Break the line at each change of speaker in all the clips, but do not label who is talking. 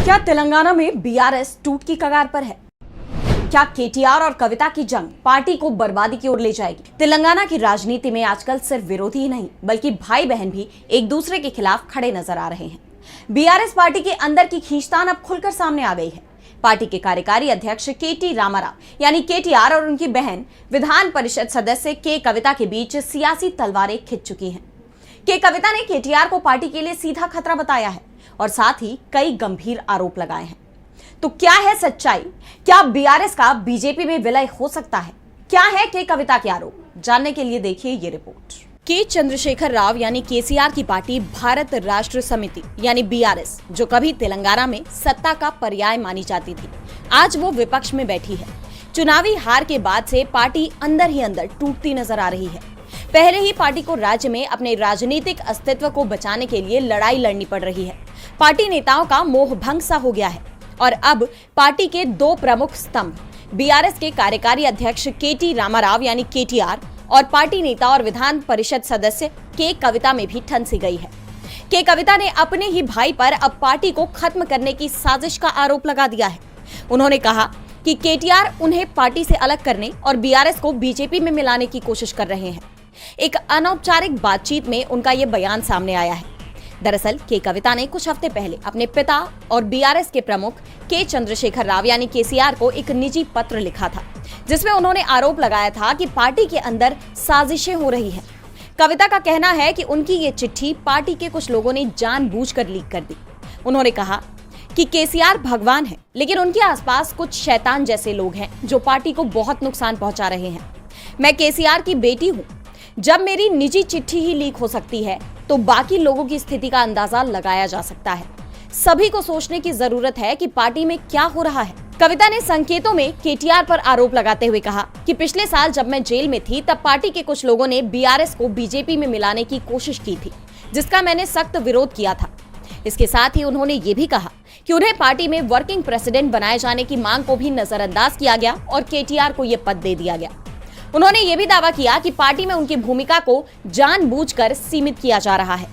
क्या तेलंगाना में बीआरएस टूट की कगार पर है? क्या केटीआर और कविता की जंग पार्टी को बर्बादी की ओर ले जाएगी? तेलंगाना की राजनीति में आजकल सिर्फ विरोधी ही नहीं बल्कि भाई बहन भी एक दूसरे के खिलाफ खड़े नजर आ रहे हैं। बीआरएस पार्टी के अंदर की खींचतान अब खुलकर सामने आ गई है। पार्टी के कार्यकारी अध्यक्ष केटी रामाराव यानी केटीआर और उनकी बहन विधान परिषद सदस्य के कविता के बीच सियासी तलवारें खिंच चुकी हैं। के कविता ने केटीआर को पार्टी के लिए सीधा खतरा बताया है और साथ ही कई गंभीर आरोप लगाए हैं। तो क्या है सच्चाई? क्या बीआरएस का बीजेपी में विलय हो सकता है? क्या है के कविता के आरोप? जानने के लिए देखिए ये रिपोर्ट। के चंद्रशेखर राव यानी केसीआर की पार्टी भारत राष्ट्र समिति यानी बीआरएस, जो कभी तेलंगाना में सत्ता का पर्याय मानी जाती थी, आज वो विपक्ष में बैठी है। चुनावी हार के बाद से पार्टी अंदर ही अंदर टूटती नजर आ रही है। पहले ही पार्टी को राज्य में अपने राजनीतिक अस्तित्व को बचाने के लिए लड़ाई लड़नी पड़ रही है। पार्टी नेताओं का मोह भंग सा हो गया है और अब पार्टी के दो प्रमुख स्तंभ बीआरएस के कार्यकारी अध्यक्ष केटी रामाराव यानी केटीआर और पार्टी नेता और विधान परिषद सदस्य के कविता में भी ठन सी गई है। के कविता ने अपने ही भाई पर अब पार्टी को खत्म करने की साजिश का आरोप लगा दिया है। उन्होंने कहा कि केटीआर उन्हें पार्टी से अलग करने और बीआरएस को बीजेपी में मिलाने की कोशिश कर रहे हैं। एक अनौपचारिक बातचीत में उनका यह बयान सामने आया है। दरअसल के कविता ने कुछ हफ्ते पहले अपने पिता और बीआरएस के प्रमुख के चंद्रशेखर राव यानी केसीआर को एक निजी पत्र लिखा था, जिसमें उन्होंने आरोप लगाया था कि पार्टी के अंदर साजिशें हो रही हैं। कविता का कहना है कि उनकी ये चिट्ठी पार्टी के कुछ लोगों ने जानबूझकर लीक कर दी। उन्होंने कहा कि केसीआर भगवान है, लेकिन उनके आसपास कुछ शैतान जैसे लोग हैं जो पार्टी को बहुत नुकसान पहुंचा रहे हैं। मैं केसीआर की बेटी हूं। जब मेरी निजी चिट्ठी ही लीक हो सकती है तो बाकी लोगों की स्थिति का अंदाजा लगाया जा सकता है। सभी को सोचने की जरूरत है कि पार्टी में क्या हो रहा है। कविता ने संकेतों में केटीआर पर आरोप लगाते हुए कहा कि पिछले साल जब मैं जेल में थी तब पार्टी के कुछ लोगों ने बीआरएस को बीजेपी में मिलाने की कोशिश की थी, जिसका मैंने सख्त विरोध किया था। इसके साथ ही उन्होंने ये भी कहा कि उन्हें पार्टी में वर्किंग प्रेसिडेंट बनाए जाने की मांग को भी नजरअंदाज किया गया और केटीआर को यह पद दे दिया गया। उन्होंने ये भी दावा किया कि पार्टी में उनकी भूमिका को जानबूझकर सीमित किया जा रहा है।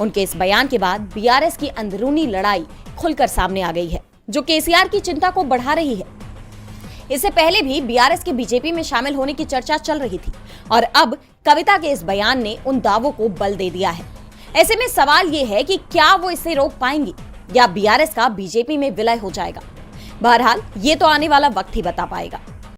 उनके इस बयान के बाद बीआरएस की अंदरूनी लड़ाई खुलकर सामने आ गई है, जो केसीआर की चिंता को बढ़ा रही है। इससे पहले भी बीआरएस के बीजेपी में शामिल होने की चर्चा चल रही थी और अब कविता के इस बयान ने उन दावों को बल दे दिया है। ऐसे में सवाल ये है कि क्या वो इसे रोक पाएंगी या बीआरएस का बीजेपी में विलय हो जाएगा। बहरहाल ये तो आने वाला वक्त ही बता पाएगा।